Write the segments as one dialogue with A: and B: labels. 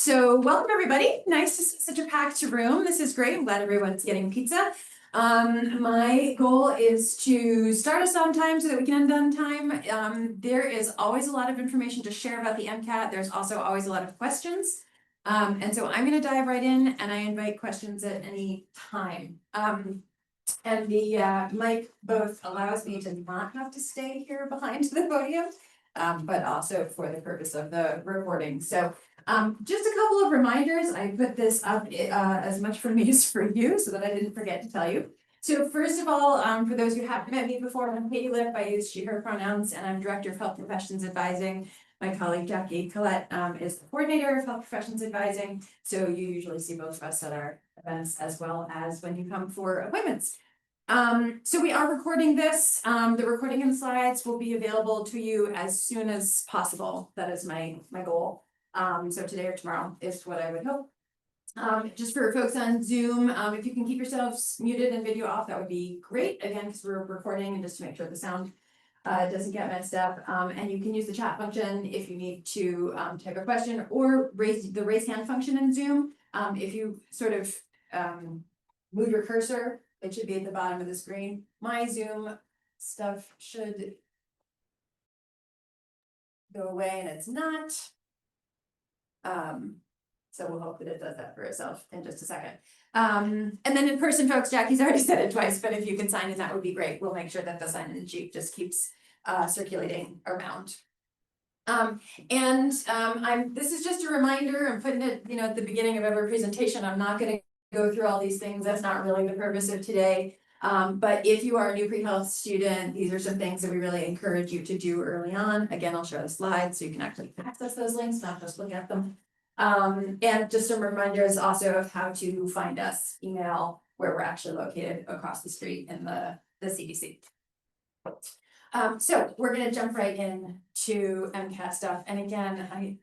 A: So welcome everybody. Nice to see such a packed room. This is great. I'm glad everyone's getting pizza. My goal is to start us on time so that we can end on time. There is always a lot of information to share about the MCAT. There's also always a lot of questions. And so I'm going to dive right in, and I invite questions at any time. And the mic both allows me to not have to stay here behind the podium, but also for the purpose of the recording. So just a couple of reminders. I put this up as much for me as for you so that I didn't forget to tell you. So first of all, for those who haven't met me before, I'm Katie Lipp. I use she, her pronouns, and I'm Director of Health Professions Advising. My colleague Jackie Collette is the Coordinator of Health Professions Advising. So you usually see both of us at our events as well as when you come for appointments. So we are recording this. The recording and slides will be available to you as soon as possible. That is my goal. So today or tomorrow is what I would hope. Just for folks on Zoom, if you can keep yourselves muted and video off, that would be great. Again, because we're recording and just to make sure the sound doesn't get messed up. And you can use the chat function if you need to type a question or raise the raise hand function in Zoom. If you sort of move your cursor, it should be at the bottom of the screen. My Zoom stuff should go away and it's not. So we'll hope that it does that for itself in just a second. And then in person, folks, Jackie's already said it twice, but if you can sign in, that would be great. We'll make sure that the sign-in sheet just keeps circulating around. This is just a reminder. I'm putting it, at the beginning of every presentation. I'm not going to go through all these things. That's not really the purpose of today. But if you are a new pre-health student, these are some things that we really encourage you to do early on. Again, I'll show the slides so you can actually access those links, not just look at them. And just some reminders also of how to find us, email, where we're actually located across the street in the CDC. So we're going to jump right in to MCAT stuff. And again,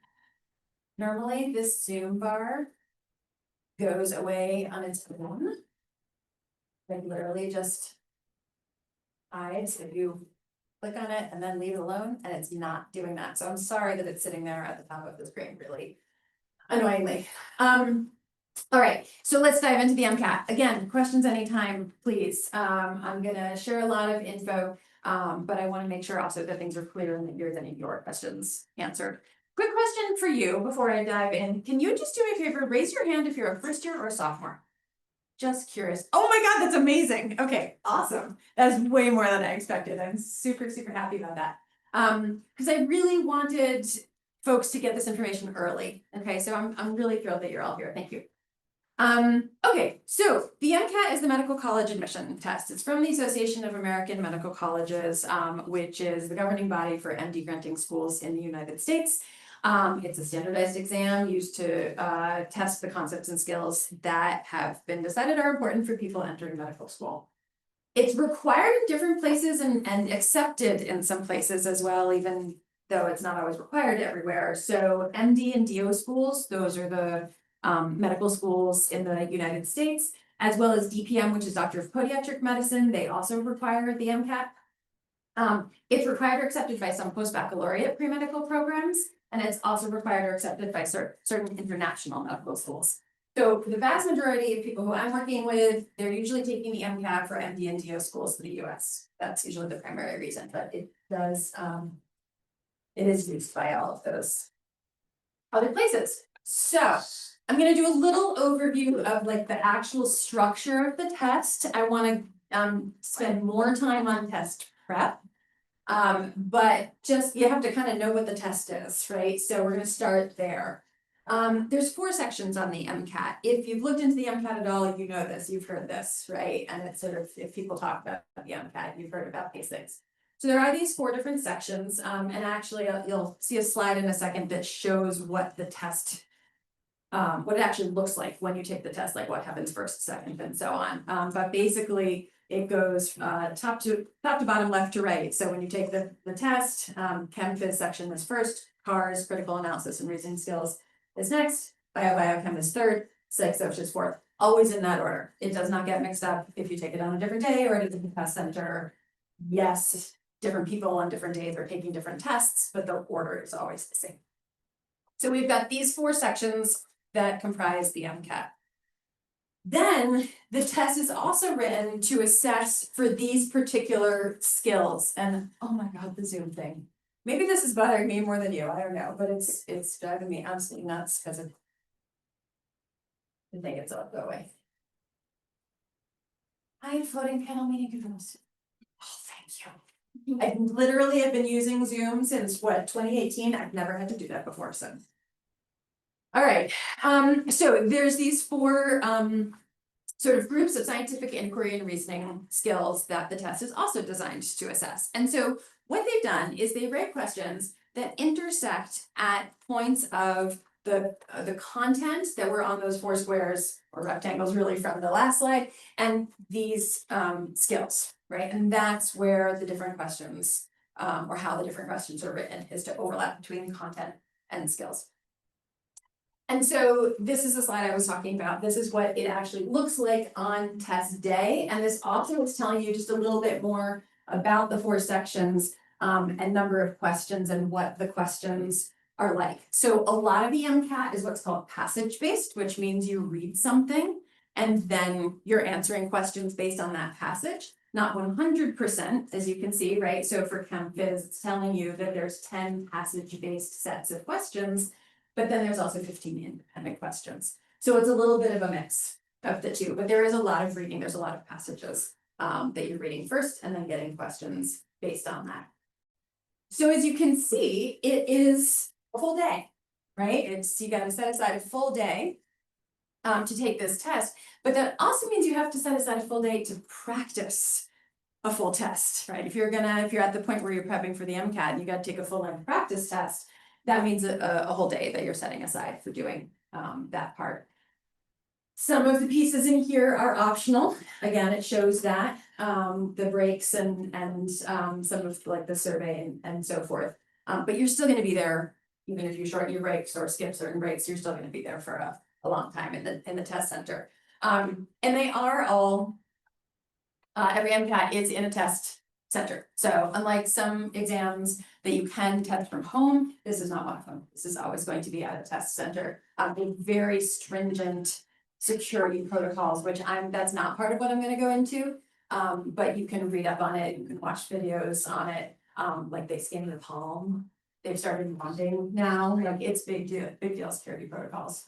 A: normally this Zoom bar goes away on its own. Like literally just hides if you click on it and then leave it alone, and it's not doing that. So I'm sorry that it's sitting there at the top of the screen really annoyingly. All right, so let's dive into the MCAT. Again, questions anytime, please. I'm gonna share a lot of info, but I want to make sure also that things are clear and that you're getting your questions answered. Quick question for you before I dive in. Can you just do me a favor, raise your hand if you're a first year or a sophomore? Just curious. Oh my God, that's amazing. Okay, awesome. That's way more than I expected. I'm super, super happy about that. Because I really wanted folks to get this information early. Okay, so I'm really thrilled that you're all here. Thank you. Okay, so the MCAT is the medical college admission test. It's from the Association of American Medical Colleges, which is the governing body for MD granting schools in the United States. It's a standardized exam used to test the concepts and skills that have been decided are important for people entering medical school. It's required in different places and accepted in some places as well, even though it's not always required everywhere. So MD and DO schools, those are the medical schools in the United States, as well as DPM, which is Doctor of Podiatric Medicine. They also require the MCAT. It's required or accepted by some post-baccalaureate pre-medical programs, and it's also required or accepted by certain international medical schools. So for the vast majority of people who I'm working with, they're usually taking the MCAT for MD and DO schools in the US. That's usually the primary reason, but it does, it is used by all of those other places. So I'm going to do a little overview of like the actual structure of the test. I want to spend more time on test prep. But just you have to kind of know what the test is, right? So we're going to start there. There's 4 sections on the MCAT. If you've looked into the MCAT at all, you know this, you've heard this, right? And it's sort of, if people talk about the MCAT, you've heard about these things. So there are these 4 different sections, and actually you'll see a slide in a second that shows what the test, what it actually looks like when you take the test, like what happens first, second, and so on. But basically, it goes top to bottom, left to right. So when you take the test, Chem Phys section is first, CARS, critical analysis and reasoning skills is next, biochem is third, psych social is fourth, always in that order. It does not get mixed up if you take it on a different day or at a different test center. Yes, different people on different days are taking different tests, but the order is always the same. So we've got these 4 sections that comprise the MCAT. Then the test is also written to assess for these particular skills, and oh my god, the Zoom thing. Maybe this is bothering me more than you, I don't know, but it's driving me absolutely nuts because of the thing itself. Go away. Hi, floating panel meeting controls. Oh, thank you. I literally have been using Zoom since what, 2018? I've never had to do that before, so. All right, so there's these 4 sort of groups of scientific inquiry and reasoning skills that the test is also designed to assess. And so what they've done is they write questions that intersect at points of the content that were on those 4 squares or rectangles really from the last slide, and these skills, right? And that's where the different questions or how the different questions are written is to overlap between content and skills. And so this is the slide I was talking about. This is what it actually looks like on test day. And this also is telling you just a little bit more about the 4 sections and number of questions and what the questions are like. So a lot of the MCAT is what's called passage-based, which means you read something and then you're answering questions based on that passage. Not 100%, as you can see, right? So for ChemPhys, it's telling you that there's 10 passage-based sets of questions. But then there's also 15 independent questions. So it's a little bit of a mix of the 2, but there is a lot of reading. There's a lot of passages that you're reading first and then getting questions based on that. So as you can see, it is a full day, right? You got to set aside a full day to take this test, but that also means you have to set aside a full day to practice a full test, right? If you're at the point where you're prepping for the MCAT and you got to take a full-length practice test, that means a whole day that you're setting aside for doing that part. Some of the pieces in here are optional. Again, it shows that the breaks and some of like the survey and so forth. But you're still going to be there, even if you shorten your breaks or skip certain breaks. You're still going to be there for a long time in the test center. And they are all every MCAT is in a test center. So unlike some exams that you can test from home, this is not one of them. This is always going to be at a test center. With very stringent security protocols, which that's not part of what I'm going to go into. But you can read up on it, you can watch videos on it. Like they scan the palm. They've started bonding now. Like it's big deal security protocols.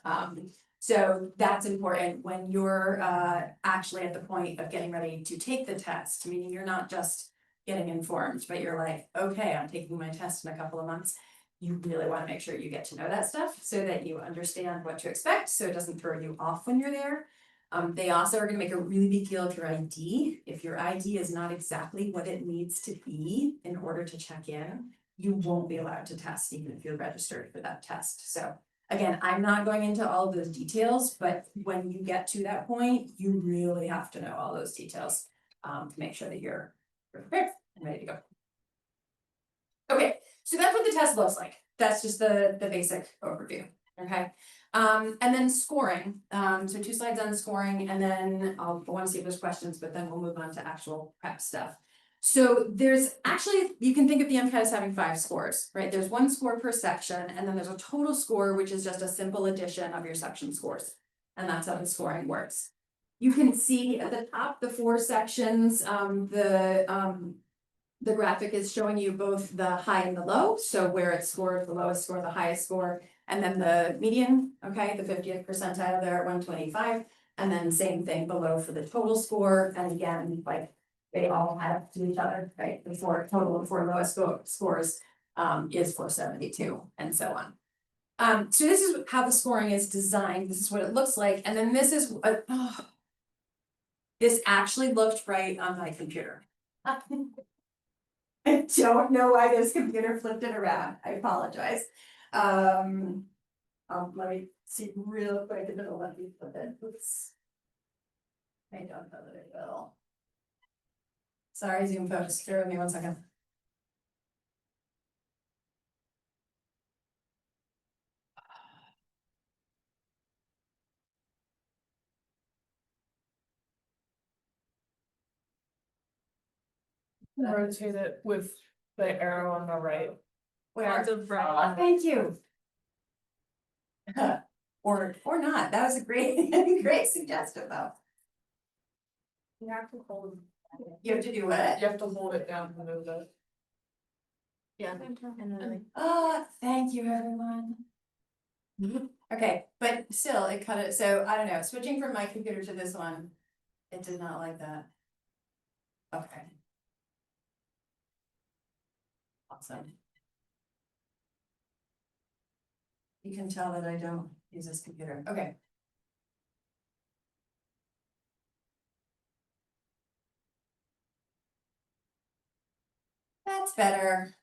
A: So that's important when you're actually at the point of getting ready to take the test, meaning you're not just getting informed, but you're like, okay, I'm taking my test in a couple of months. You really want to make sure you get to know that stuff so that you understand what to expect, so it doesn't throw you off when you're there. They also are going to make a really big deal of your ID. If your ID is not exactly what it needs to be in order to check in, you won't be allowed to test even if you're registered for that test. So again, I'm not going into all of those details, but when you get to that point, you really have to know all those details to make sure that you're prepared and ready to go. Okay, so that's what the test looks like. That's just the basic overview, okay? And then scoring, so 2 slides on scoring, and then I want to see if there's questions, but then we'll move on to actual prep stuff. So there's actually, you can think of the MCAT as having 5 scores, right? There's 1 score per section, and then there's a total score, which is just a simple addition of your section scores. And that's how the scoring works. You can see at the top, the 4 sections, the graphic is showing you both the high and the low. So where it's scored, the lowest score, the highest score, and then the median, okay, the 50th percentile there at 125. And then same thing below for the total score. And again, like they all add up to each other, right? The total of 4 lowest scores is 472 and so on. So this is how the scoring is designed. This is what it looks like. And then this is what, this actually looked right on my computer. I don't know why this computer flipped it around. I apologize. Let me see real quick if it'll let me flip it. Oops. I don't know that it will. Sorry, Zoom folks, bear with me 1 second.
B: Rotate it with the arrow on the right.
A: Where?
B: On the right.
A: Thank you. Or not, that was a great, great suggestion though.
B: You have to hold.
A: You have to do what?
B: You have to hold it down to move it. Yeah. And then
A: Oh, thank you, everyone. Okay, but still, it cut it, so I don't know, switching from my computer to this one, it did not like that. Okay. Awesome. You can tell that I don't use this computer, okay. That's better.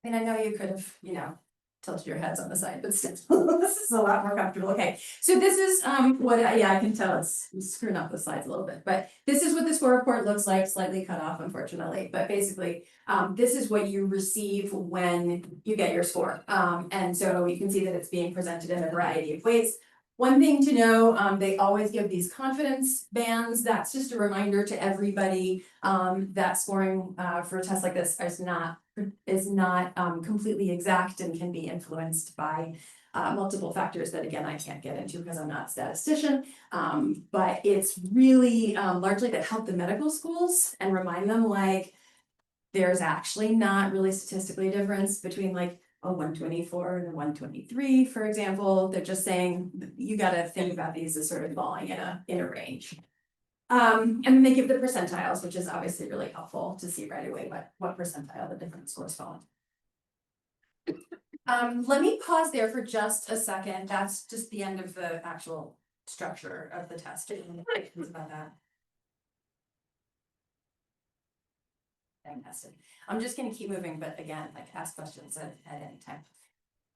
A: I mean, I know you could have, tilted your heads on the side, but still, this is a lot more comfortable. Okay, so this is I can tell it's screwing up the slides a little bit, but this is what the score report looks like, slightly cut off unfortunately, but basically, this is what you receive when you get your score. And so you can see that it's being presented in a variety of ways. One thing to know, they always give these confidence bands. That's just a reminder to everybody that scoring for a test like this is not completely exact and can be influenced by multiple factors that again I can't get into because I'm not a statistician. But it's really largely to help the medical schools and remind them like there's actually not really statistically a difference between like a 124 and a 123, for example. They're just saying you got to think about these as sort of falling in a range. And then they give the percentiles, which is obviously really helpful to see right away what percentile the different scores fall in. Let me pause there for just a second. That's just the end of the actual structure of the test. Questions about that? Fantastic. I'm just gonna keep moving, but again, like ask questions at any time.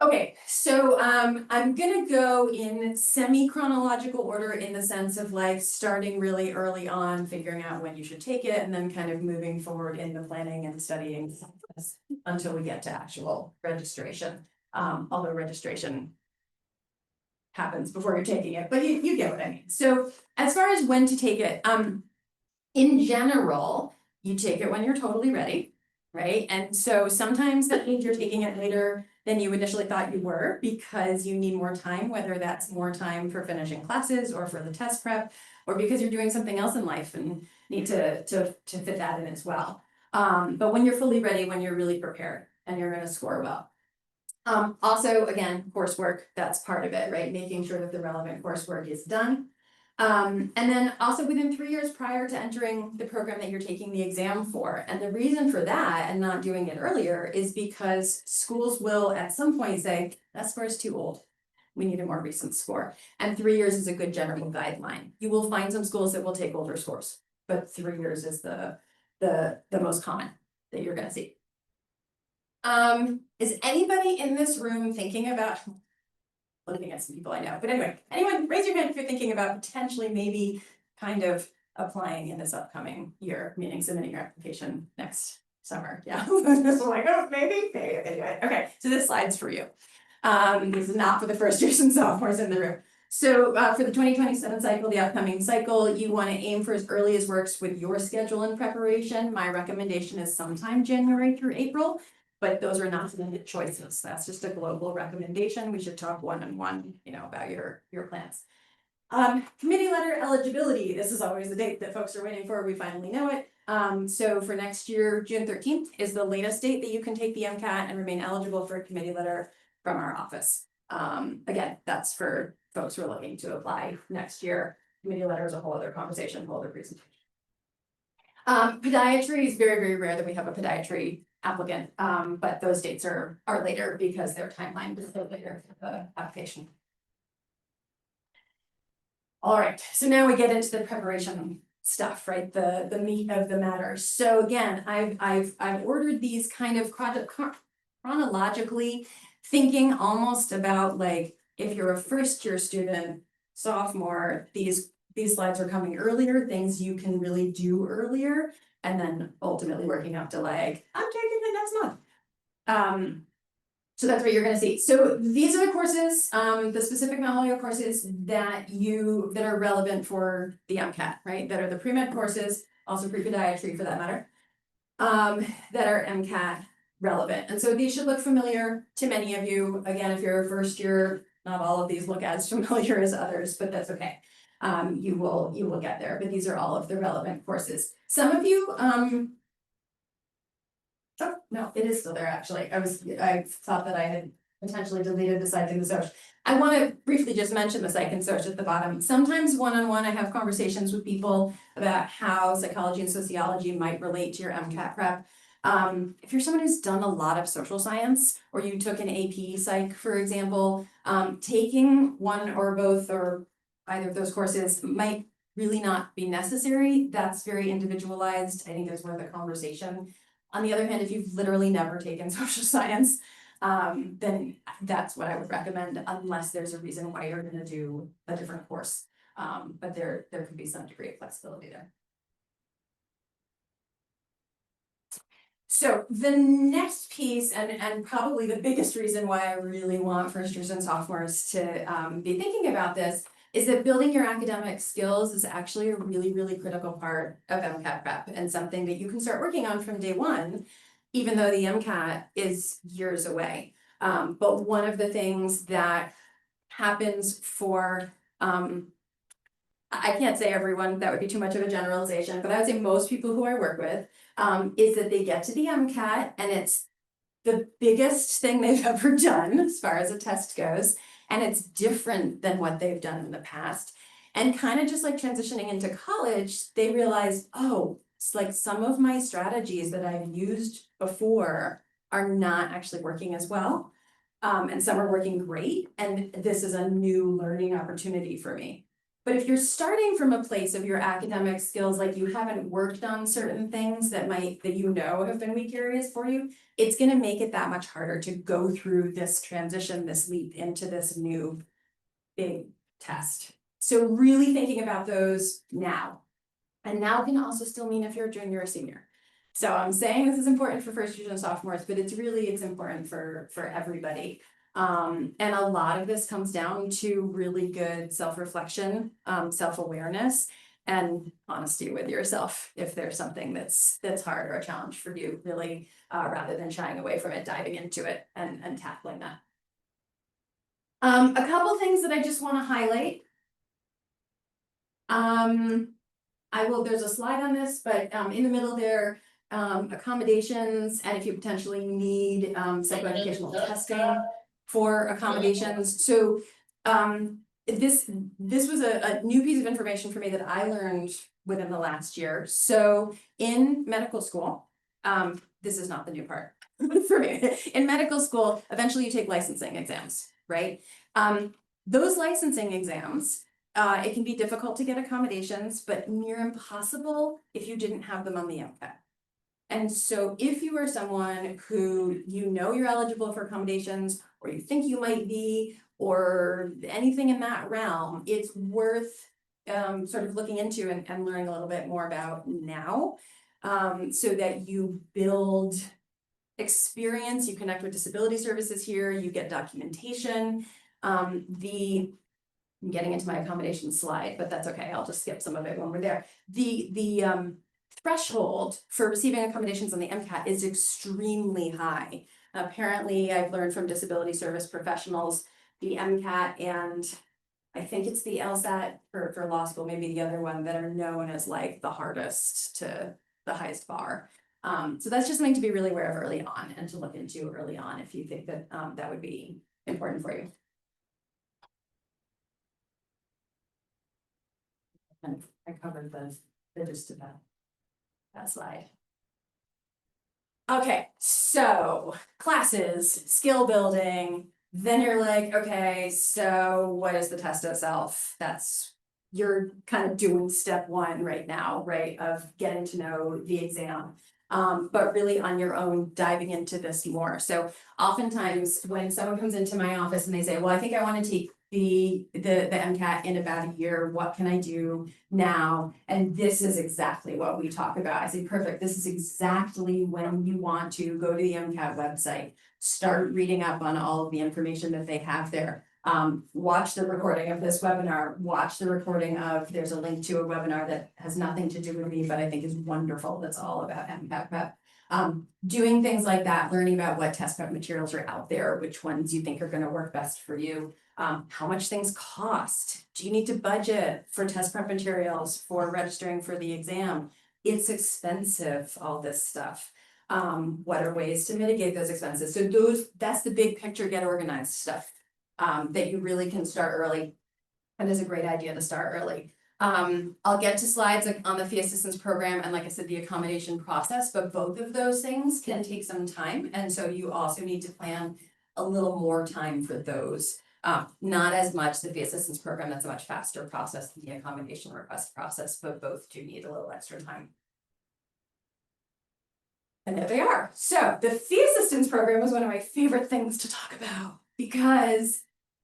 A: Okay, so I'm gonna go in semi-chronological order in the sense of like starting really early on, figuring out when you should take it, and then kind of moving forward in the planning and studying until we get to actual registration. Although registration happens before you're taking it, but you get what I mean. So as far as when to take it, in general, you take it when you're totally ready, right? And so sometimes that means you're taking it later than you initially thought you were because you need more time, whether that's more time for finishing classes or for the test prep, or because you're doing something else in life and need to fit that in as well. But when you're fully ready, when you're really prepared and you're gonna score well. Also, again, coursework, that's part of it, right? Making sure that the relevant coursework is done. And then also within 3 years prior to entering the program that you're taking the exam for. And the reason for that and not doing it earlier is because schools will at some point say, that score is too old. We need a more recent score. And 3 years is a good general guideline. You will find some schools that will take older scores, but 3 years is the most common that you're gonna see. Is anybody in this room thinking about looking at some people I know, but anyway, anyone raise your hand if you're thinking about potentially maybe kind of applying in this upcoming year, meaning submitting your application next summer, yeah. Just like, oh, maybe, anyway, okay, so this slide's for you. This is not for the first years and sophomores in the room. So for the 2027 cycle, the upcoming cycle, you want to aim for as early as works with your schedule and preparation. My recommendation is sometime January through April. But those are not limited choices. That's just a global recommendation. We should talk one-on-one, about your plans. Committee letter eligibility. This is always the date that folks are waiting for. We finally know it. So for next year, June 13th is the latest date that you can take the MCAT and remain eligible for a committee letter from our office. Again, that's for folks who are looking to apply next year. Committee letter is a whole other conversation, whole other presentation. Podiatry is very, very rare that we have a podiatry applicant, but those dates are later because their timeline is later for the application. All right, so now we get into the preparation stuff, right? The meat of the matter. So again, I've ordered these kind of chronologically, thinking almost about like if you're a first year student, sophomore, these slides are coming earlier, things you can really do earlier, and then ultimately working up to like, I'm taking it next month. So that's what you're gonna see. So these are the courses, the specific malware courses that are relevant for the MCAT, right? That are the pre-med courses, also pre-podiatry for that matter, that are MCAT relevant. And so these should look familiar to many of you. Again, if you're a first year, not all of these look as familiar as others, but that's okay. You will get there, but these are all of the relevant courses. Some of you, oh, no, it is still there, actually. I thought that I had potentially deleted the psych and the social. I want to briefly just mention the psych and social at the bottom. Sometimes one-on-one, I have conversations with people about how psychology and sociology might relate to your MCAT prep. If you're someone who's done a lot of social science, or you took an AP psych, for example, taking one or both or either of those courses might really not be necessary. That's very individualized. I think that's worth a conversation. On the other hand, if you've literally never taken social science, then that's what I would recommend, unless there's a reason why you're gonna do a different course. But there could be some degree of flexibility there. So the next piece, and probably the biggest reason why I really want first years and sophomores to be thinking about this, is that building your academic skills is actually a really, really critical part of MCAT prep, and something that you can start working on from day one, even though the MCAT is years away. But one of the things that happens for, I can't say everyone, that would be too much of a generalization, but I would say most people who I work with, is that they get to the MCAT and it's the biggest thing they've ever done as far as a test goes. And it's different than what they've done in the past. And kind of just like transitioning into college, they realize, oh, it's like some of my strategies that I've used before are not actually working as well. And some are working great. And this is a new learning opportunity for me. But if you're starting from a place of your academic skills, like you haven't worked on certain things that you know have been weak areas for you, it's gonna make it that much harder to go through this transition, this leap into this new big test. So really thinking about those now. And now can also still mean if you're a junior or senior. So I'm saying this is important for first years and sophomores, but it's important for everybody. And a lot of this comes down to really good self-reflection, self-awareness, and honesty with yourself. If there's something that's hard or a challenge for you, really, rather than shying away from it, diving into it and tackling that. A couple things that I just want to highlight. There's a slide on this, but in the middle there, accommodations, and if you potentially need psychoeducational testing for accommodations. So this was a new piece of information for me that I learned within the last year. So in medical school, this is not the new part for me. In medical school, eventually you take licensing exams, right? Those licensing exams, it can be difficult to get accommodations, but near impossible if you didn't have them on the MCAT. And so if you are someone who you know you're eligible for accommodations, or you think you might be, or anything in that realm, it's worth sort of looking into and learning a little bit more about now, so that you build experience, you connect with disability services here, you get documentation. I'm getting into my accommodation slide, but that's okay, I'll just skip some of it when we're there. The threshold for receiving accommodations on the MCAT is extremely high. Apparently, I've learned from disability service professionals, the MCAT and I think it's the LSAT for law school, maybe the other one, that are known as like the hardest to the highest bar. So that's just something to be really aware of early on and to look into early on if you think that that would be important for you. And I covered the gist of that slide. Okay, so classes, skill building, then you're like, okay, so what is the test itself? You're kind of doing step one right now, right, of getting to know the exam. But really on your own, diving into this more. So oftentimes when someone comes into my office and they say, well, I think I want to take the MCAT in about a year, what can I do now? And this is exactly what we talk about. I say, perfect, this is exactly when you want to go to the MCAT website, start reading up on all of the information that they have there. Watch the recording of this webinar, watch the recording there's a link to a webinar that has nothing to do with me, but I think is wonderful, that's all about MCAT prep. Doing things like that, learning about what test prep materials are out there, which ones you think are gonna work best for you. How much things cost? Do you need to budget for test prep materials for registering for the exam? It's expensive, all this stuff. What are ways to mitigate those expenses? So that's the big picture, get organized stuff. That you really can start early. And it's a great idea to start early. I'll get to slides like on the fee assistance program and like I said, the accommodation process, but both of those things can take some time. And so you also need to plan a little more time for those. Not as much the fee assistance program, that's a much faster process than the accommodation request process, but both do need a little extra time. And there they are. So the fee assistance program is one of my favorite things to talk about because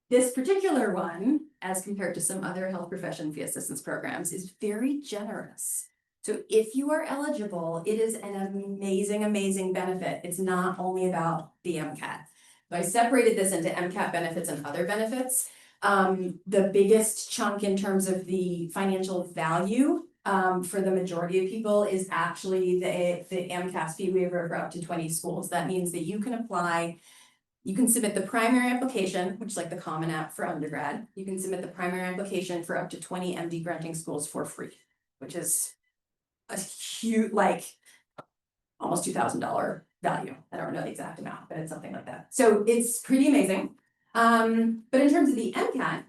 A: this particular one, as compared to some other health profession fee assistance programs, is very generous. So if you are eligible, it is an amazing, amazing benefit. It's not only about the MCAT. So I separated this into MCAT benefits and other benefits. The biggest chunk in terms of the financial value for the majority of people is actually the MCAS fee waiver for up to 20 schools. That means that you can apply. You can submit the primary application, which is like the Common App for undergrad. You can submit the primary application for up to 20 MD granting schools for free, which is a huge, like almost $2,000 value. I don't know the exact amount, but it's something like that. So it's pretty amazing. But in terms of the MCAT,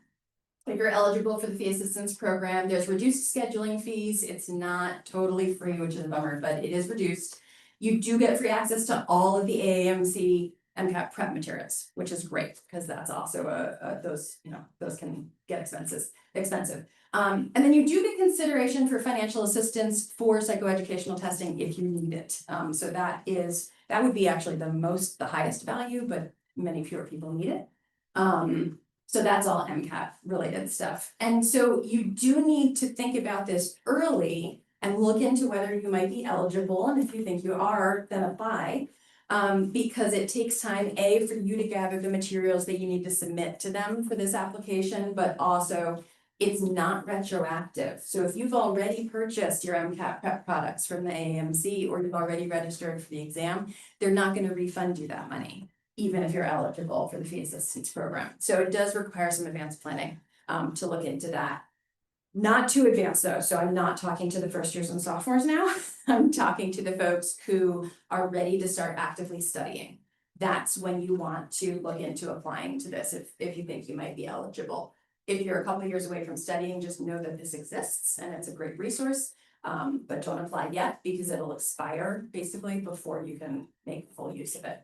A: if you're eligible for the fee assistance program, there's reduced scheduling fees. It's not totally free, which is a bummer, but it is reduced. You do get free access to all of the AAMC MCAT prep materials, which is great because that's also those can get expensive. And then you do get consideration for financial assistance for psychoeducational testing if you need it. So that would be actually the highest value, but many fewer people need it. So that's all MCAT related stuff. And so you do need to think about this early and look into whether you might be eligible. And if you think you are, then apply. Because it takes time, for you to gather the materials that you need to submit to them for this application, but also it's not retroactive. So if you've already purchased your MCAT prep products from the AAMC or you've already registered for the exam, they're not going to refund you that money, even if you're eligible for the fee assistance program. So it does require some advanced planning to look into that. Not too advanced though, so I'm not talking to the first years and sophomores now. I'm talking to the folks who are ready to start actively studying. That's when you want to look into applying to this if you think you might be eligible. If you're a couple of years away from studying, just know that this exists and it's a great resource. But don't apply yet because it'll expire basically before you can make full use of it.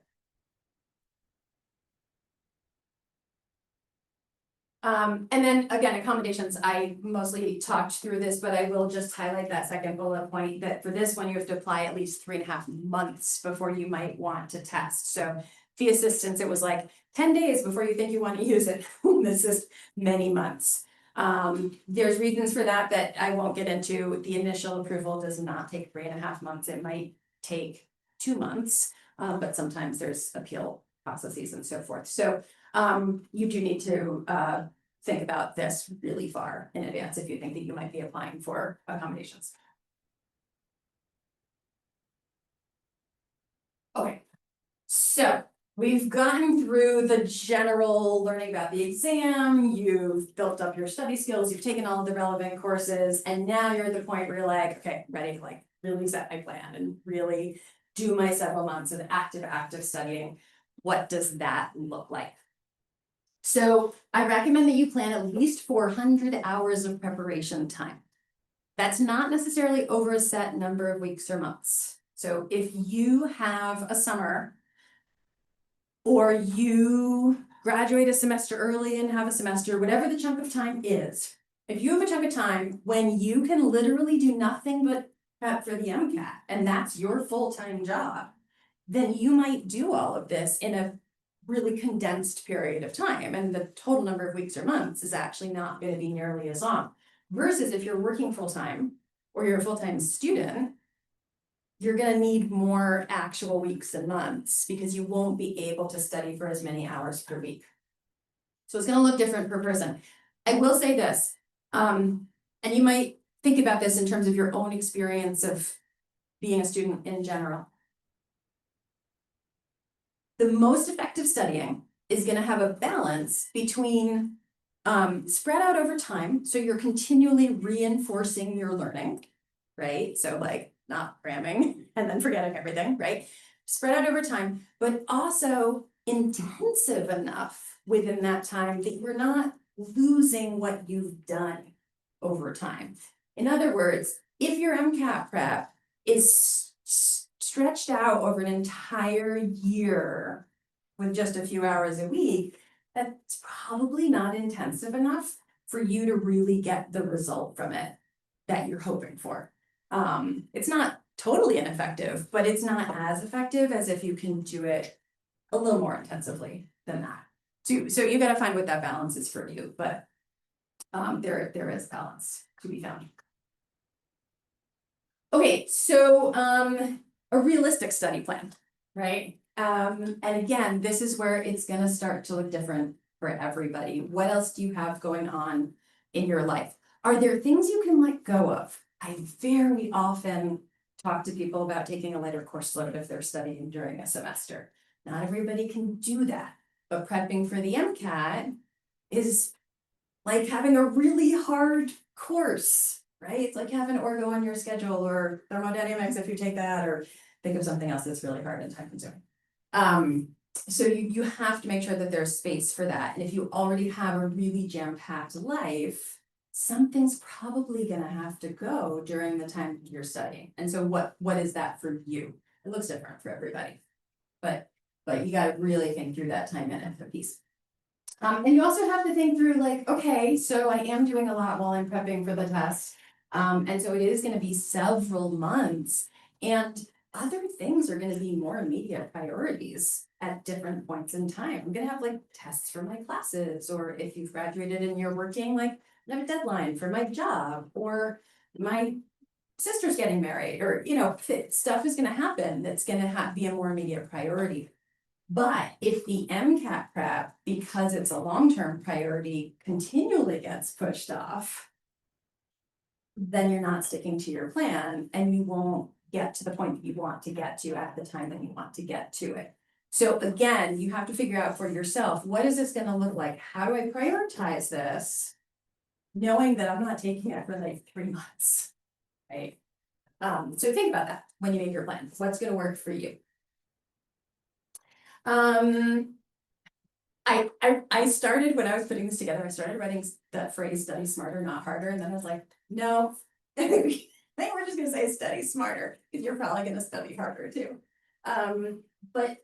A: And then again, accommodations, I mostly talked through this, but I will just highlight that second bullet point that for this one, you have to apply at least 3.5 months before you might want to test. So fee assistance, it was like 10 days before you think you want to use it. This is many months. There's reasons for that I won't get into. The initial approval does not take 3.5 months. It might take 2 months, but sometimes there's appeal processes and so forth. So you do need to think about this really far in advance if you think that you might be applying for accommodations. Okay, so we've gotten through the general learning about the exam, you've built up your study skills, you've taken all of the relevant courses, and now you're at the point where you're like, okay, ready to like really set my plan and really do my several months of active studying. What does that look like? So I recommend that you plan at least 400 hours of preparation time. That's not necessarily over a set number of weeks or months. So if you have a summer or you graduate a semester early and have a semester, whatever the chunk of time is, if you have a chunk of time when you can literally do nothing but prep for the MCAT and that's your full-time job, then you might do all of this in a really condensed period of time, and the total number of weeks or months is actually not going to be nearly as long. Versus if you're working full-time or you're a full-time student, you're going to need more actual weeks and months because you won't be able to study for as many hours per week. So it's going to look different per person. I will say this, and you might think about this in terms of your own experience of being a student in general. The most effective studying is gonna have a balance between spread out over time, so you're continually reinforcing your learning, right? So like not cramming and then forgetting everything, right? Spread out over time, but also intensive enough within that time that you're not losing what you've done over time. In other words, if your MCAT prep is stretched out over an entire year with just a few hours a week, that's probably not intensive enough for you to really get the result from it that you're hoping for. It's not totally ineffective, but it's not as effective as if you can do it a little more intensively than that. So you gotta find what that balance is for you, but there is balance to be found. Okay, so a realistic study plan, right? And again, this is where it's gonna start to look different for everybody. What else do you have going on in your life? Are there things you can let go of? I very often talk to people about taking a lighter course load if they're studying during a semester. Not everybody can do that, but prepping for the MCAT is like having a really hard course, right? It's like having orgo on your schedule or thermodynamics if you take that, or think of something else that's really hard and time consuming. So you have to make sure that there's space for that. And if you already have a really jam-packed life, something's probably gonna have to go during the time you're studying. And so what is that for you? It looks different for everybody. But you gotta really think through that time management piece. And you also have to think through like, okay, so I am doing a lot while I'm prepping for the test. And so it is gonna be several months, and other things are gonna be more immediate priorities at different points in time. I'm gonna have like tests for my classes, or if you've graduated and you're working, like I have a deadline for my job, or my sister's getting married, or stuff is gonna happen that's gonna be a more immediate priority. But if the MCAT prep, because it's a long-term priority, continually gets pushed off, then you're not sticking to your plan and you won't get to the point that you want to get to at the time that you want to get to it. So again, you have to figure out for yourself, what is this gonna look like? How do I prioritize this? Knowing that I'm not taking it for like 3 months, right? So think about that when you make your plan. What's gonna work for you? I started, when I was putting this together, I started writing that phrase, study smarter, not harder, and then I was like, no. I think we're just gonna say study smarter, because you're probably gonna study harder too. But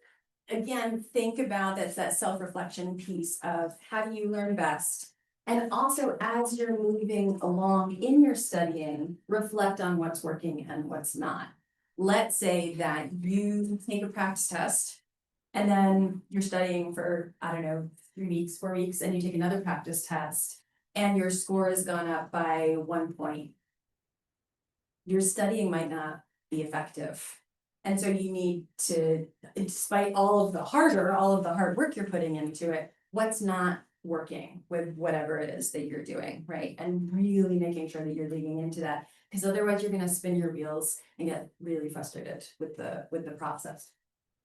A: again, think about that self-reflection piece of how do you learn best? And also, as you're moving along in your studying, reflect on what's working and what's not. Let's say that you take a practice test, and then you're studying for, I don't know, 3 weeks, 4 weeks, and you take another practice test, and your score has gone up by 1 point. Your studying might not be effective. And so you need to, despite all of the hard work you're putting into it, what's not working with whatever it is that you're doing, right? And really making sure that you're digging into that, because otherwise you're gonna spin your wheels and get really frustrated with the process.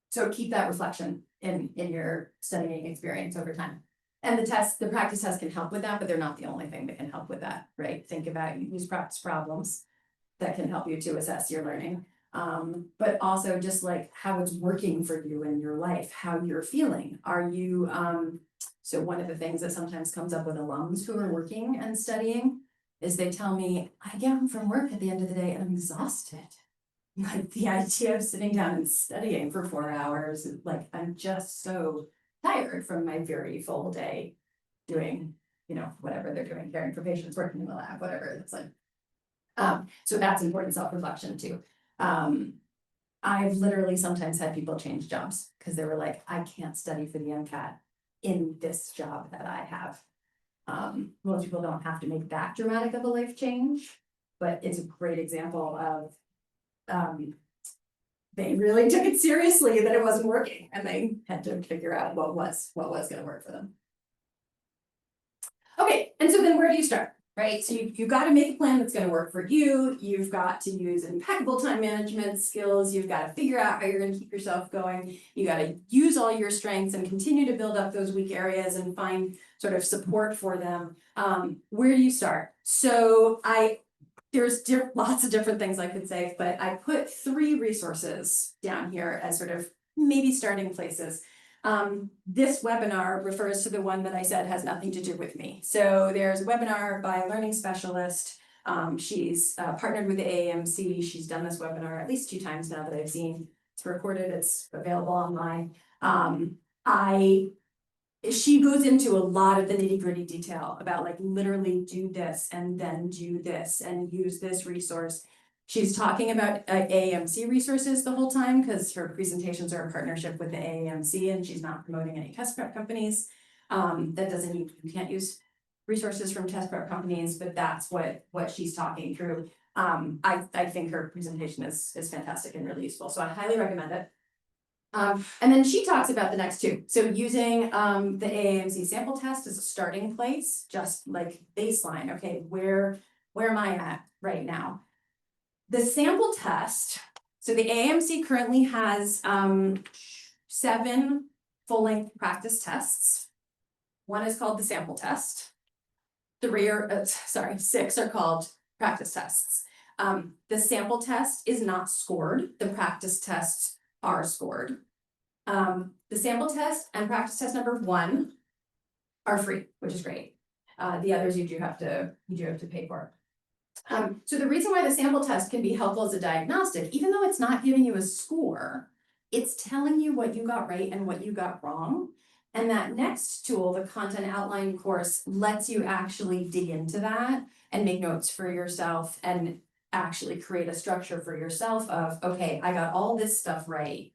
A: So keep that reflection in your studying experience over time. And the practice test can help with that, but they're not the only thing that can help with that, right? Think about, use practice problems that can help you to assess your learning. But also just like how it's working for you in your life, how you're feeling. Are you, so one of the things that sometimes comes up with alums who are working and studying is they tell me, I get home from work at the end of the day and I'm exhausted. Like the idea of sitting down and studying for 4 hours, like I'm just so tired from my very full day doing, whatever they're doing, caring for patients, working in the lab, whatever it's like. So that's important self-reflection too. I've literally sometimes had people change jobs because they were like, I can't study for the MCAT in this job that I have. Most people don't have to make that dramatic of a life change, but it's a great example of they really took it seriously that it wasn't working, and they had to figure out what was gonna work for them. Okay, and so then where do you start, right? So you got to make a plan that's going to work for you. You've got to use impeccable time management skills. You've got to figure out how you're going to keep yourself going. You got to use all your strengths and continue to build up those weak areas and find sort of support for them. Where do you start? So there's lots of different things I could say, but I put 3 resources down here as sort of maybe starting places. This webinar refers to the one that I said has nothing to do with me. So there's a webinar by a learning specialist. She's partnered with the AAMC. She's done this webinar at least 2 times now that I've seen. It's recorded, it's available online. She goes into a lot of the nitty-gritty detail about like literally do this and then do this and use this resource. She's talking about AAMC resources the whole time because her presentations are in partnership with the AAMC and she's not promoting any test prep companies. That doesn't mean you can't use resources from test prep companies, but that's what she's talking through. I think her presentation is fantastic and really useful, so I highly recommend it. And then she talks about the next 2. So using the AAMC sample test as a starting place, just like baseline, okay, where am I at right now? The sample test, so the AAMC currently has 7 full-length practice tests. 1 is called the sample test. 6 are called practice tests. The sample test is not scored, the practice tests are scored. The sample test and practice test number 1 are free, which is great. The others you do have to pay for. So the reason why the sample test can be helpful as a diagnostic, even though it's not giving you a score, it's telling you what you got right and what you got wrong. And that next tool, the content outline course, lets you actually dig into that and make notes for yourself and actually create a structure for yourself of, okay, I got all this stuff right.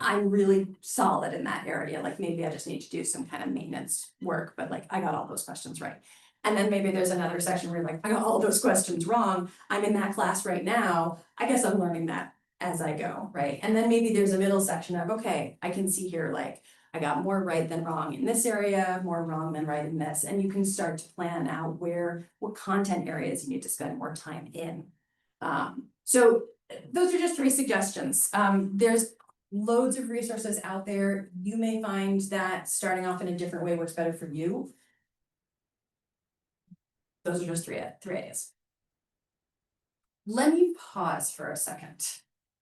A: I'm really solid in that area. Like maybe I just need to do some kind of maintenance work, but like I got all those questions right. And then maybe there's another section where you're like, I got all those questions wrong. I'm in that class right now. I guess I'm learning that as I go, right? And then maybe there's a middle section of, okay, I can see here, like I got more right than wrong in this area, more wrong than right in this. And you can start to plan out what content areas you need to spend more time in. So those are just 3 suggestions. There's loads of resources out there. You may find that starting off in a different way works better for you. Those are just 3 ideas. Let me pause for a second.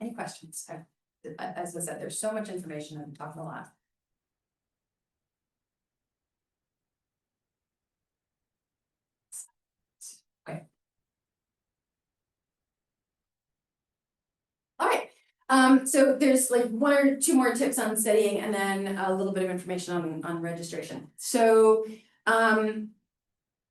A: Any questions? As I said, there's so much information. I'm talking a lot. Okay. All right. So there's like 1 or 2 more tips on studying and then a little bit of information on registration. So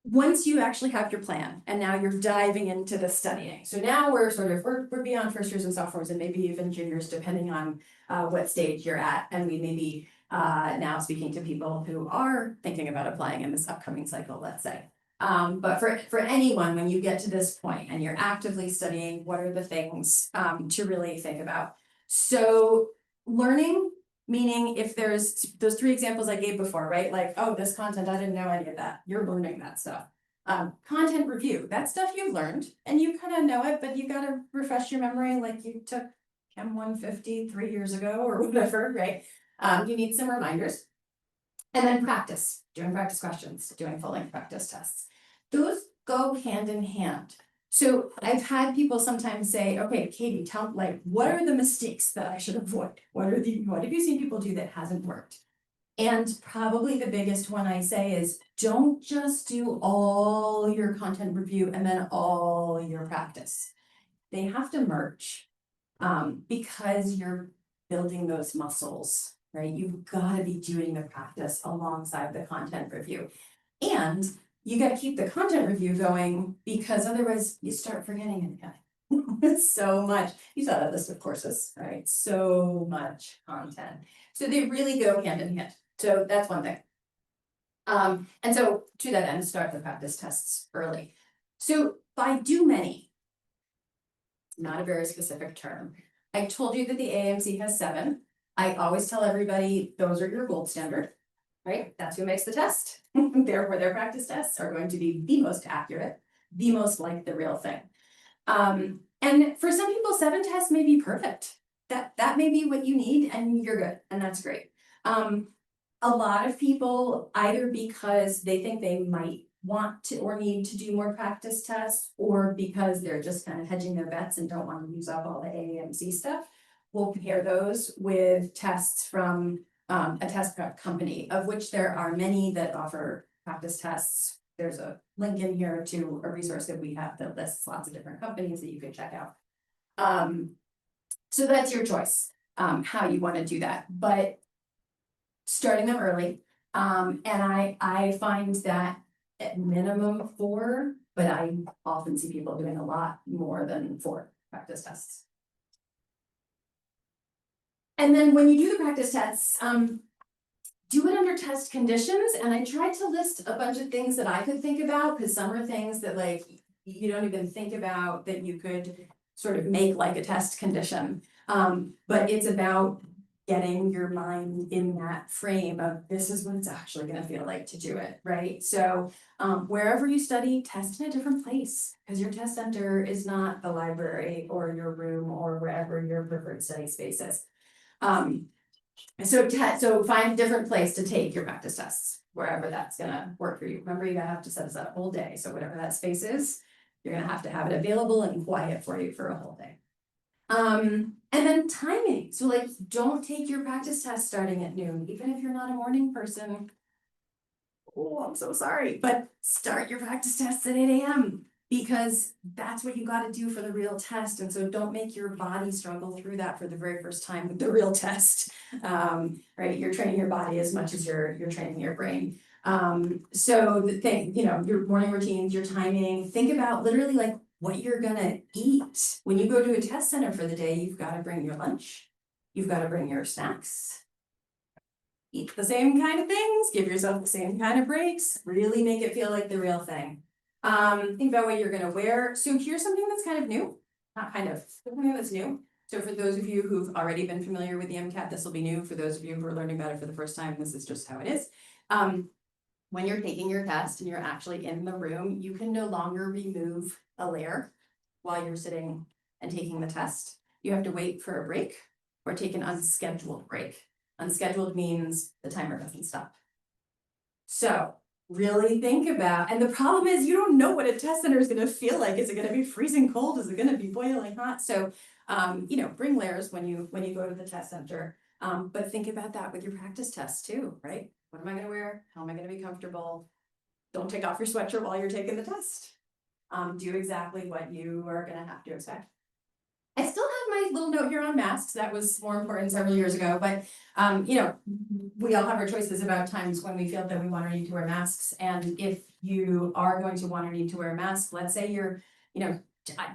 A: once you actually have your plan and now you're diving into the studying. So now we're beyond first years and sophomores and maybe even juniors, depending on what stage you're at. And we may be now speaking to people who are thinking about applying in this upcoming cycle, let's say. But for anyone, when you get to this point and you're actively studying, what are the things to really think about? So learning, meaning if there's those 3 examples I gave before, right? Like, oh, this content, I didn't know any of that. You're learning that stuff. Content review, that stuff you learned and you kind of know it, but you got to refresh your memory like you took Chem 150 3 years ago or whatever, right? You need some reminders. And then practice, doing practice questions, doing full-length practice tests. Those go hand in hand. So I've had people sometimes say, okay, Katie, what are the mistakes that I should avoid? What have you seen people do that hasn't worked? And probably the biggest one I say is don't just do all your content review and then all your practice. They have to merge because you're building those muscles, right? You've got to be doing the practice alongside the content review. And you got to keep the content review going because otherwise you start forgetting it again. So much. You saw that list of courses, right? So much content. So they really go hand in hand. So that's one thing. And so to that end, start the practice tests early. So by do many, not a very specific term. I told you that the AAMC has 7. I always tell everybody those are your gold standard. right? That's who makes the test. Therefore, their practice tests are going to be the most accurate, the most like the real thing. And for some people, 7 tests may be perfect. That may be what you need and you're good, and that's great. A lot of people, either because they think they might want to or need to do more practice tests, or because they're just kind of hedging their bets and don't want to use up all the AAMC stuff, will pair those with tests from a test prep company, of which there are many that offer practice tests. There's a link in here to a resource that we have that lists lots of different companies that you can check out. So that's your choice, how you want to do that, but starting them early. And I find that at minimum 4, but I often see people doing a lot more than 4 practice tests. And then when you do the practice tests, do it under test conditions. And I tried to list a bunch of things that I could think about, because some are things that like you don't even think about that you could sort of make like a test condition. But it's about getting your mind in that frame of this is what it's actually going to feel like to do it, right? So wherever you study, test in a different place, because your test center is not the library or your room or wherever your preferred study space is. So find a different place to take your practice tests, wherever that's gonna work for you. Remember, you have to set aside a whole day, so whatever that space is, you're gonna have to have it available and quiet for you for a whole day. And then timing, so like, don't take your practice test starting at noon, even if you're not a morning person. Oh, I'm so sorry, but start your practice tests at 8 AM. Because that's what you gotta do for the real test, and so don't make your body struggle through that for the very first time with the real test. Right, you're training your body as much as you're training your brain. So the thing, your morning routines, your timing, think about literally like what you're gonna eat. When you go to a test center for the day, you've gotta bring your lunch, you've gotta bring your snacks. Eat the same kind of things, give yourself the same kind of breaks, really make it feel like the real thing. Think about what you're gonna wear. So here's something that's kind of new, not kind of, something that's new. So for those of you who've already been familiar with the MCAT, this will be new. For those of you who are learning about it for the first time, this is just how it is. When you're taking your test and you're actually in the room, you can no longer remove a layer while you're sitting and taking the test. You have to wait for a break or take an unscheduled break. Unscheduled means the timer doesn't stop. So really think about, and the problem is you don't know what a test center is gonna feel like. Is it gonna be freezing cold? Is it gonna be boiling hot? So, bring layers when you go to the test center. But think about that with your practice tests too, right? What am I gonna wear? How am I gonna be comfortable? Don't take off your sweatshirt while you're taking the test. Do exactly what you are gonna have to expect. I still have my little note here on masks. That was more important several years ago, but we all have our choices about times when we feel that we want or need to wear masks. And if you are going to want or need to wear a mask, let's say you're,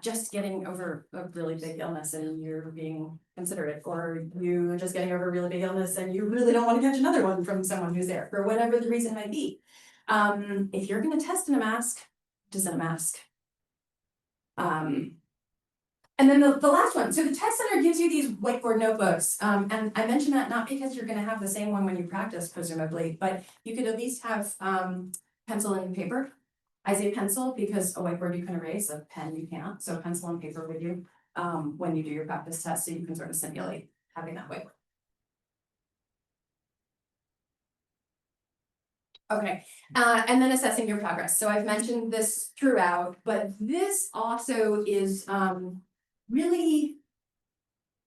A: just getting over a really big illness and you're being considerate, or you're just getting over a really big illness and you really don't want to catch another one from someone who's there, for whatever the reason might be. If you're going to test in a mask, just in a mask. And then the last one, so the test center gives you these whiteboard notebooks, and I mention that not because you're gonna have the same one when you practice, presumably, but you could at least have pencil and paper. I say pencil because a whiteboard you can erase, a pen you can't, so pencil and paper with you when you do your practice test, so you can sort of simulate having that whiteboard. Okay, and then assessing your progress. So I've mentioned this throughout, but this also is really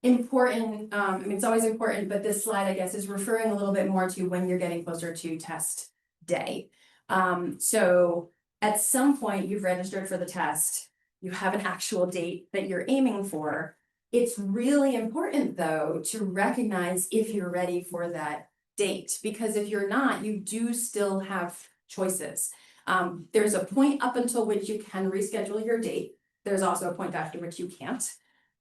A: important. It's always important, but this slide, I guess, is referring a little bit more to when you're getting closer to test day. So at some point you've registered for the test, you have an actual date that you're aiming for. It's really important though to recognize if you're ready for that date, because if you're not, you do still have choices. There's a point up until which you can reschedule your date. There's also a point after which you can't,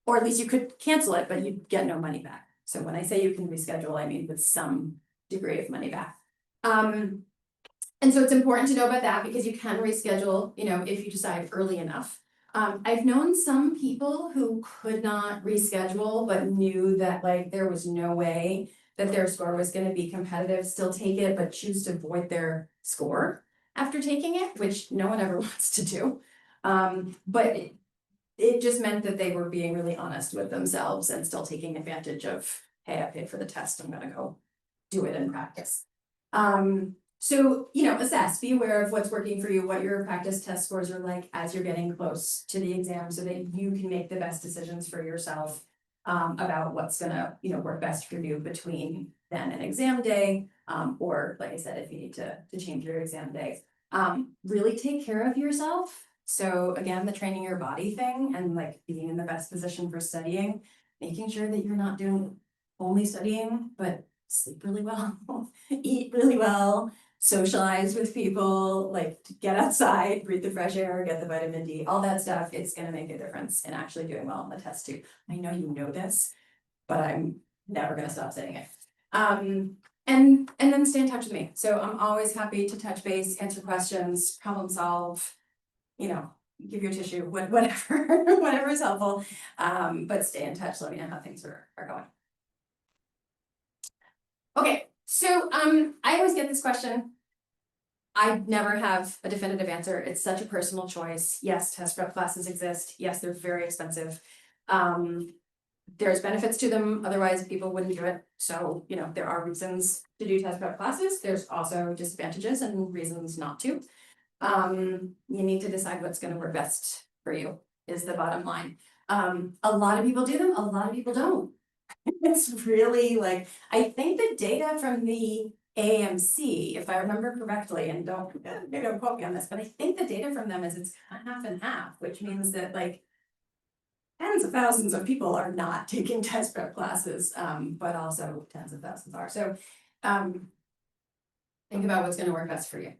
A: or at least you could cancel it, but you get no money back. So when I say you can reschedule, I mean with some degree of money back. And so it's important to know about that because you can reschedule, if you decide early enough. I've known some people who could not reschedule, but knew that like there was no way that their score was gonna be competitive, still take it, but choose to void their score after taking it, which no one ever wants to do. But it just meant that they were being really honest with themselves and still taking advantage of, hey, I paid for the test, I'm gonna go do it in practice. So, assess, be aware of what's working for you, what your practice test scores are like as you're getting close to the exam, so that you can make the best decisions for yourself about what's gonna, work best for you between then and exam day, or like I said, if you need to change your exam day. Really take care of yourself. So again, the training your body thing and like being in the best position for studying, making sure that you're not doing only studying, but sleep really well, eat really well, socialize with people, like get outside, breathe the fresh air, get the vitamin D, all that stuff. It's gonna make a difference in actually doing well on the test too. I know you know this, but I'm never gonna stop saying it. And then stay in touch with me. So I'm always happy to touch base, answer questions, problem solve, give you a tissue, whatever, whatever is helpful. But stay in touch, let me know how things are going. Okay, so I always get this question. I never have a definitive answer. It's such a personal choice. Yes, test prep classes exist. Yes, they're very expensive. There's benefits to them, otherwise people wouldn't do it. So, there are reasons to do test prep classes. There's also disadvantages and reasons not to. You need to decide what's gonna work best for you, is the bottom line. A lot of people do them, a lot of people don't. It's really like, I think the data from the AMC, if I remember correctly, and don't quote me on this, but I think the data from them is it's half and half, which means that like tens of thousands of people are not taking test prep classes, but also tens of thousands are. So think about what's gonna work best for you.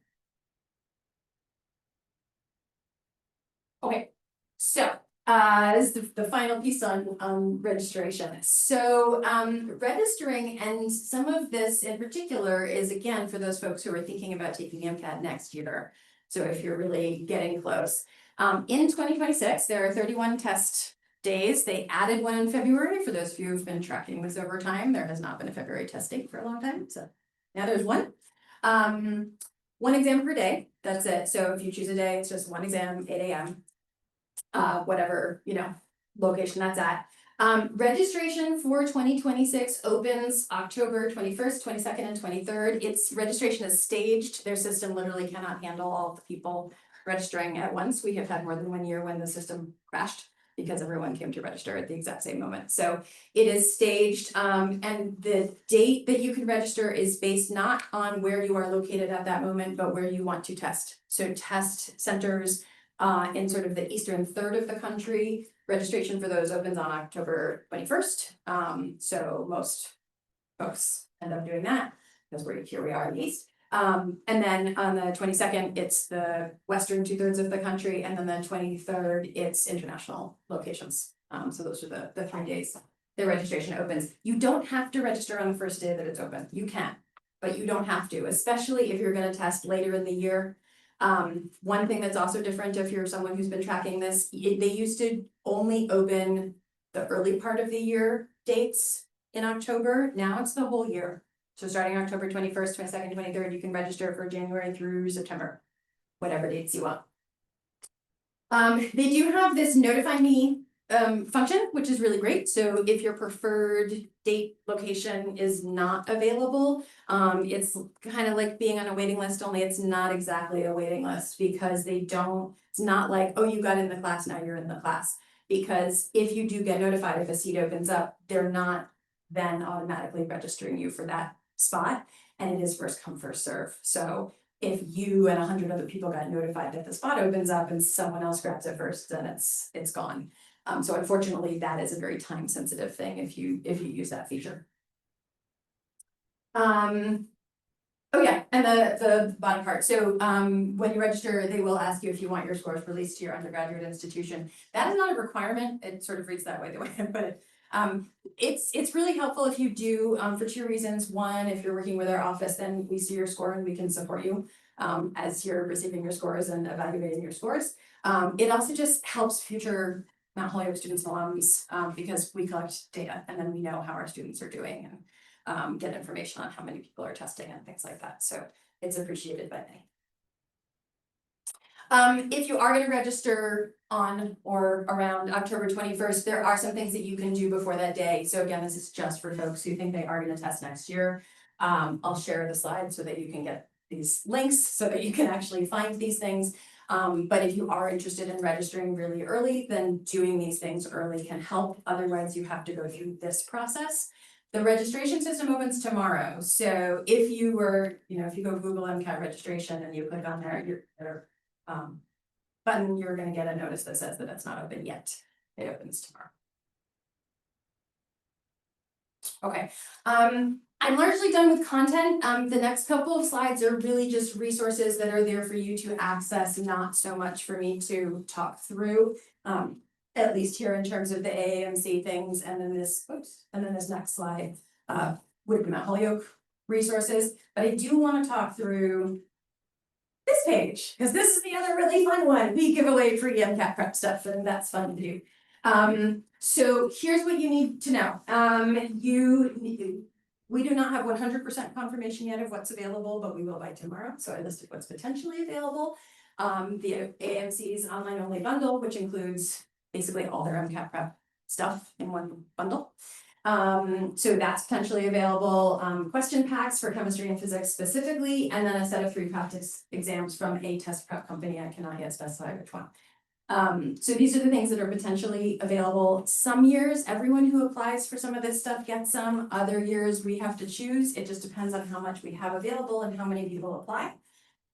A: Okay, so this is the final piece on registration. So registering, and some of this in particular is again for those folks who are thinking about taking MCAT next year. So if you're really getting close. In 2026, there are 31 test days. They added one in February. For those of you who've been tracking this over time, there has not been a February test date for a long time. So now there's one. One exam per day, that's it. So if you choose a day, it's just one exam, 8 a.m. Whatever, location that's at. Registration for 2026 opens October 21st, 22nd, and 23rd. Its registration is staged. Their system literally cannot handle all the people registering at once. We have had more than 1 year when the system crashed because everyone came to register at the exact same moment. So it is staged, and the date that you can register is based not on where you are located at that moment, but where you want to test. So test centers in sort of the eastern third of the country, registration for those opens on October 21st. So most folks end up doing that because here we are in the east. And then on the 22nd, it's the western 2/3 of the country, and then the 23rd, it's international locations. So those are the 3 days the registration opens. You don't have to register on the first day that it's open. You can, but you don't have to, especially if you're going to test later in the year. One thing that's also different, if you're someone who's been tracking this, they used to only open the early part of the year dates in October. Now it's the whole year. So starting October 21st, 22nd, 23rd, you can register for January through September, whatever dates you want. They do have this notify me function, which is really great. So if your preferred date location is not available, it's kind of like being on a waiting list, only it's not exactly a waiting list, because it's not like, oh, you got in the class, now you're in the class. Because if you do get notified if a seat opens up, they're not then automatically registering you for that spot, and it is first come, first serve. So if you and 100 other people got notified that the spot opens up and someone else grabs it first, then it's gone. So unfortunately, that is a very time sensitive thing if you use that feature. Oh yeah, and the bottom part. So when you register, they will ask you if you want your scores released to your undergraduate institution. That is not a requirement. It sort of reads that way the way I put it. It's really helpful if you do, for 2 reasons. One, if you're working with our office, then we see your score and we can support you as you're receiving your scores and evaluating your scores. It also just helps future Mount Holyoke students and alums because we collect data and then we know how our students are doing. get information on how many people are testing and things like that. So it's appreciated by many. If you are gonna register on or around October 21st, there are some things that you can do before that day. So again, this is just for folks who think they are gonna test next year. I'll share the slide so that you can get these links so that you can actually find these things. But if you are interested in registering really early, then doing these things early can help. Otherwise, you have to go through this process. The registration system opens tomorrow. So if you were, if you go Google MCAT registration and you click on there, button, you're gonna get a notice that says that it's not open yet. It opens tomorrow. Okay, I'm largely done with content. The next couple of slides are really just resources that are there for you to access, not so much for me to talk through. At least here in terms of the AAMC things, and then this next slide would be Mount Holyoke resources. But I do want to talk through this page, because this is the other really fun one. We give away free MCAT prep stuff, and that's fun to do. So here's what you need to know. We do not have 100% confirmation yet of what's available, but we will by tomorrow. So I listed what's potentially available. The AMC's online only bundle, which includes basically all their MCAT prep stuff in one bundle. So that's potentially available, question packs for chemistry and physics specifically, and then a set of 3 practice exams from a test prep company. I cannot yet specify which one. So these are the things that are potentially available. Some years, everyone who applies for some of this stuff gets some. Other years, we have to choose. It just depends on how much we have available and how many people apply.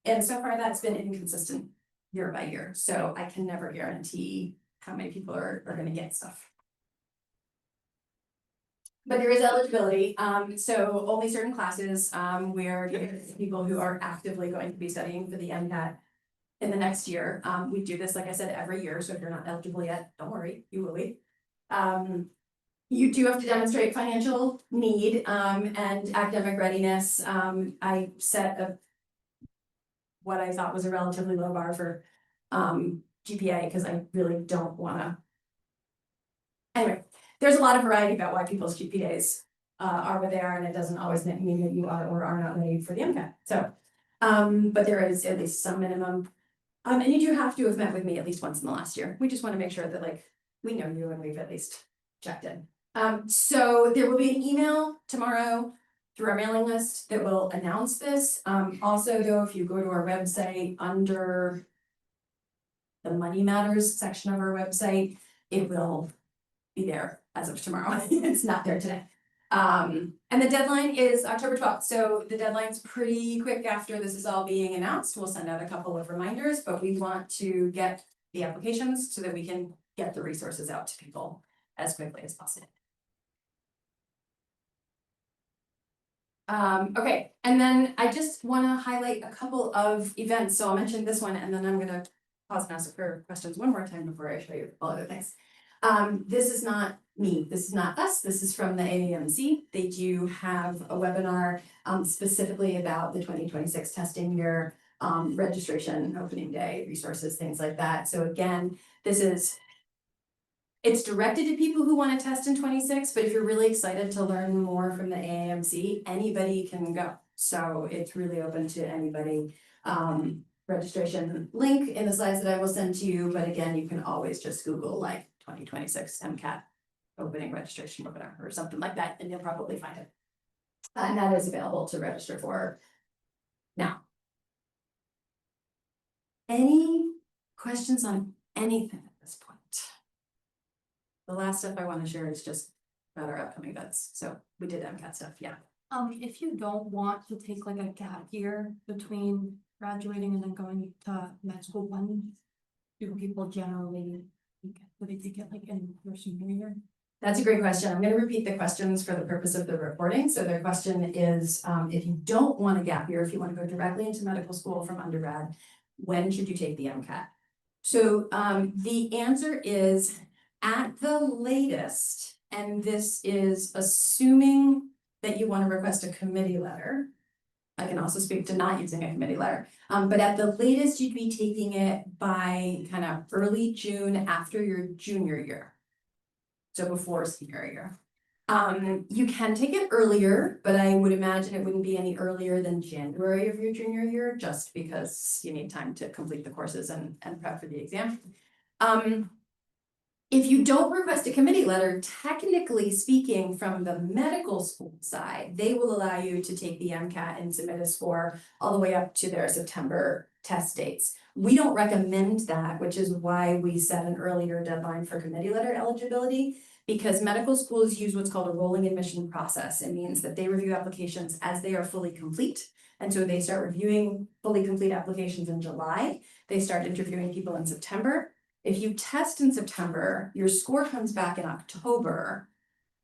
A: And so far, that's been inconsistent year by year. So I can never guarantee how many people are going to get stuff. But there is eligibility, so only certain classes, where people who are actively going to be studying for the MCAT in the next year. We do this, like I said, every year, so if you're not eligible yet, don't worry, you will be. You do have to demonstrate financial need, and academic readiness. I set what I thought was a relatively low bar for GPA, because I really don't wanna. Anyway, there's a lot of variety about why people's GPAs are what they are, and it doesn't always mean that you are or are not ready for the MCAT. So, but there is at least some minimum. And you do have to have met with me at least once in the last year. We just want to make sure that we know you and we've at least checked in. So there will be an email tomorrow through our mailing list that will announce this. Also though, if you go to our website under the Money Matters section of our website, it will be there as of tomorrow. It's not there today. And the deadline is October 12th. So the deadline's pretty quick after this is all being announced. We'll send out a couple of reminders, but we want to get the applications so that we can get the resources out to people as quickly as possible. Okay, and then I just want to highlight a couple of events. So I'll mention this one, and then I'm going to pause and ask for questions one more time before I show you all other things. This is not me, this is not us, this is from the AAMC. They do have a webinar specifically about the 2026 testing year, registration, opening day, resources, things like that. So again, it's directed to people who want to test in 26, but if you're really excited to learn more from the AAMC, anybody can go. So it's really open to anybody. Registration link in the slides that I will send to you, but again, you can always just Google 2026 MCAT opening registration webinar or something like that, and you'll probably find it. And that is available to register for now. Any questions on anything at this point? The last stuff I want to share is just about our upcoming events. So we did MCAT stuff, yeah.
B: If you don't want to take a gap year between graduating and then going to med school, when do people generally get in their senior year?
A: That's a great question. I'm going to repeat the questions for the purpose of the reporting. So their question is, if you don't want a gap year, if you want to go directly into medical school from undergrad, when should you take the MCAT? So the answer is at the latest, and this is assuming that you want to request a committee letter. I can also speak to not using a committee letter, but at the latest, you'd be taking it by kind of early June after your junior year. So before senior year. You can take it earlier, but I would imagine it wouldn't be any earlier than January of your junior year, just because you need time to complete the courses and prep for the exam. If you don't request a committee letter, technically speaking, from the medical school side, they will allow you to take the MCAT and submit a score all the way up to their September test dates. We don't recommend that, which is why we set an earlier deadline for committee letter eligibility, because medical schools use what's called a rolling admission process. It means that they review applications as they are fully complete. And so they start reviewing fully complete applications in July. They start interviewing people in September. If you test in September, your score comes back in October.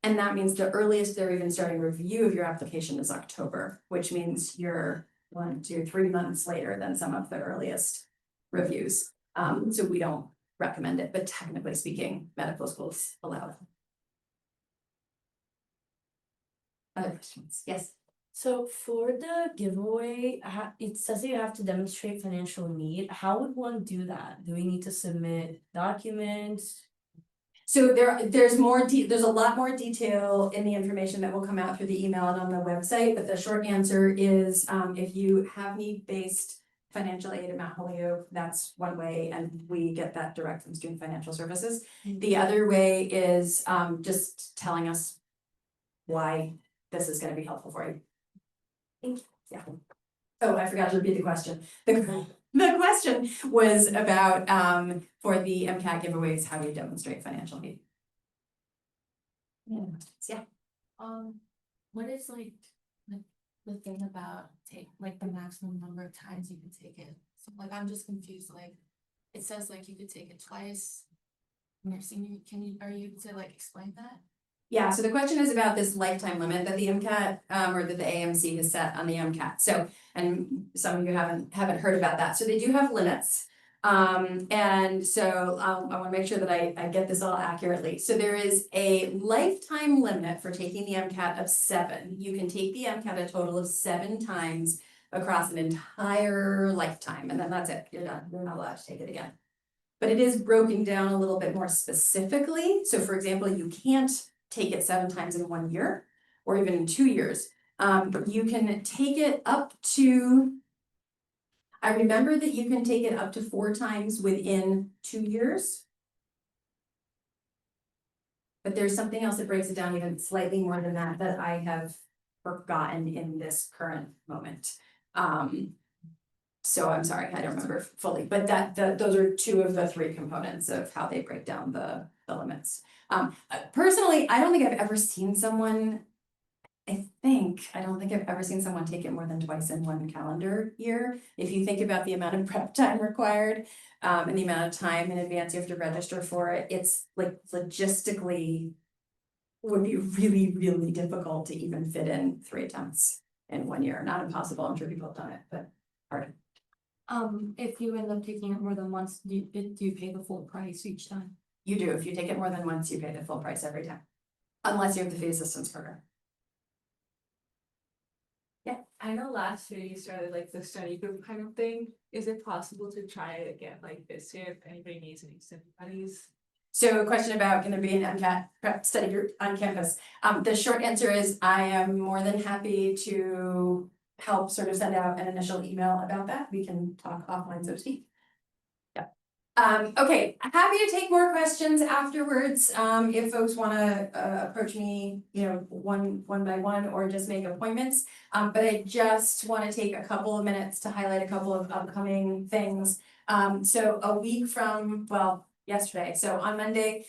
A: And that means the earliest they're even starting review of your application is October, which means you're 1, 2, 3 months later than some of the earliest reviews. So we don't recommend it, but technically speaking, medical schools allow it. Other questions? Yes.
C: So for the giveaway, it says that you have to demonstrate financial need. How would one do that? Do we need to submit documents?
A: So there's a lot more detail in the information that will come out through the email and on the website, but the short answer is, if you have need-based financial aid at Mount Holyoke, that's one way, and we get that direct from Student Financial Services. The other way is, just telling us why this is gonna be helpful for you.
C: Thank you.
A: Yeah. Oh, I forgot to repeat the question. The question was about, for the MCAT giveaways, how do you demonstrate financial need? Yeah.
D: What is like the thing about the maximum number of times you can take it? So like I'm just confused, like it says like you could take it twice in your senior, are you able to like explain that?
A: Yeah, so the question is about this lifetime limit that the MCAT, or that the AMC has set on the MCAT. So, and some of you haven't heard about that. So they do have limits. And so I wanna make sure that I get this all accurately. So there is a lifetime limit for taking the MCAT of 7. You can take the MCAT a total of 7 times across an entire lifetime, and then that's it, you're done, you're not allowed to take it again. But it is broken down a little bit more specifically. So for example, you can't take it 7 times in 1 year, or even in 2 years. You can take it up to, I remember that you can take it up to 4 times within 2 years. But there's something else that breaks it down even slightly more than that, that I have forgotten in this current moment. So I'm sorry, I don't remember fully, but those are 2 of the 3 components of how they break down the limits. Personally, I don't think I've ever seen someone, I don't think I've ever seen someone take it more than twice in 1 calendar year. If you think about the amount of prep time required, and the amount of time in advance you have to register for it, it's like logistically would be really, really difficult to even fit in 3 attempts in 1 year. Not impossible, I'm sure people have done it, but hard.
B: If you end up taking it more than once, do you pay the full price each time?
A: You do, if you take it more than once, you pay the full price every time. Unless you have the fee assistance program.
E: I know last year you started like the study group kind of thing. Is it possible to try it again like this year if anybody needs any study buddies?
A: So a question about, can there be an MCAT prep study group on campus? The short answer is I am more than happy to help sort of send out an initial email about that. We can talk offline, so to speak. Okay, happy to take more questions afterwards, if folks wanna approach me, one by one, or just make appointments. But I just wanna take a couple of minutes to highlight a couple of upcoming things. So a week from, yesterday, so on Monday,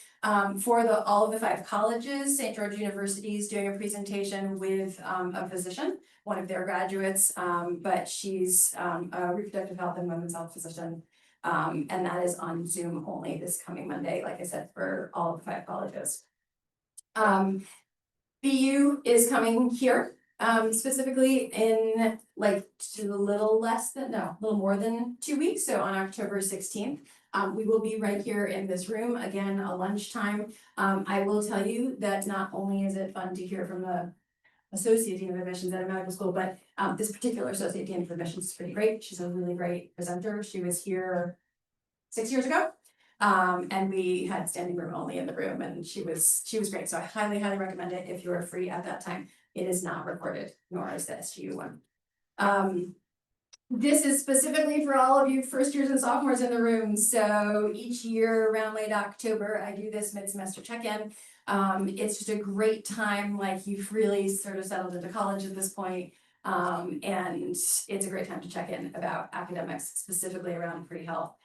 A: for all of the 5 colleges, St. George University is doing a presentation with a physician, one of their graduates, but she's a reproductive health and women's health physician. And that is on Zoom only this coming Monday, like I said, for all of the 5 colleges. BU is coming here, specifically in a little more than 2 weeks, so on October 16th. We will be right here in this room, again, a lunchtime. I will tell you that not only is it fun to hear from the Associate Dean of Admissions at a medical school, but this particular Associate Dean of Admissions is pretty great. She's a really great presenter. She was here 6 years ago. And we had standing room only in the room, and she was great, so I highly recommend it if you are free at that time. It is not recorded, nor is the SGU one. This is specifically for all of you first years and sophomores in the room, so each year around late October, I do this mid-semester check-in. It's just a great time, like you've really sort of settled into college at this point. And it's a great time to check in about academics, specifically around pre-health.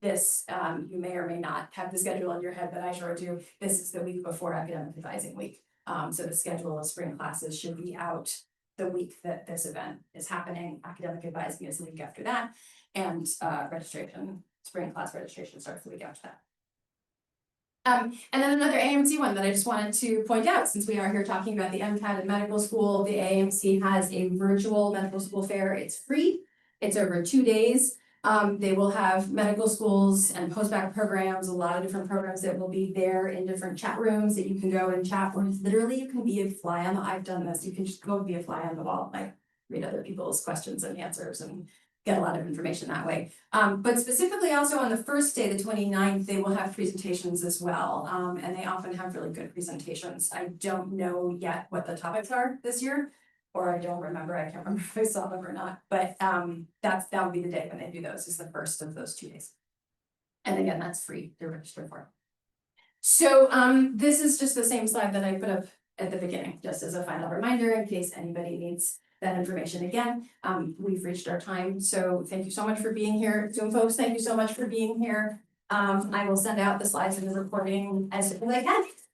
A: This, you may or may not have the schedule in your head, but I sure do. This is the week before academic advising week. So the schedule of spring classes should be out the week that this event is happening. Academic advising is the week after that. And spring class registration starts the week after that. And then another AMC one that I just wanted to point out, since we are here talking about the MCAT and medical school, the AMC has a virtual medical school fair. It's free. It's over 2 days. They will have medical schools and postbac programs, a lot of different programs that will be there in different chat rooms that you can go and chat, or literally you can be a fly on the, I've done this, you can just go be a fly on the wall, like read other people's questions and answers and get a lot of information that way. But specifically also on the first day, the 29th, they will have presentations as well. And they often have really good presentations. I don't know yet what the topics are this year, or I don't remember, I can't remember if I saw them or not, but that would be the day when they do those, is the first of those 2 days. And again, that's free to register for. So this is just the same slide that I put up at the beginning, just as a final reminder in case anybody needs that information again. We've reached our time, so thank you so much for being here. Zoom folks, thank you so much for being here. I will send out the slides and the recording as soon as I can.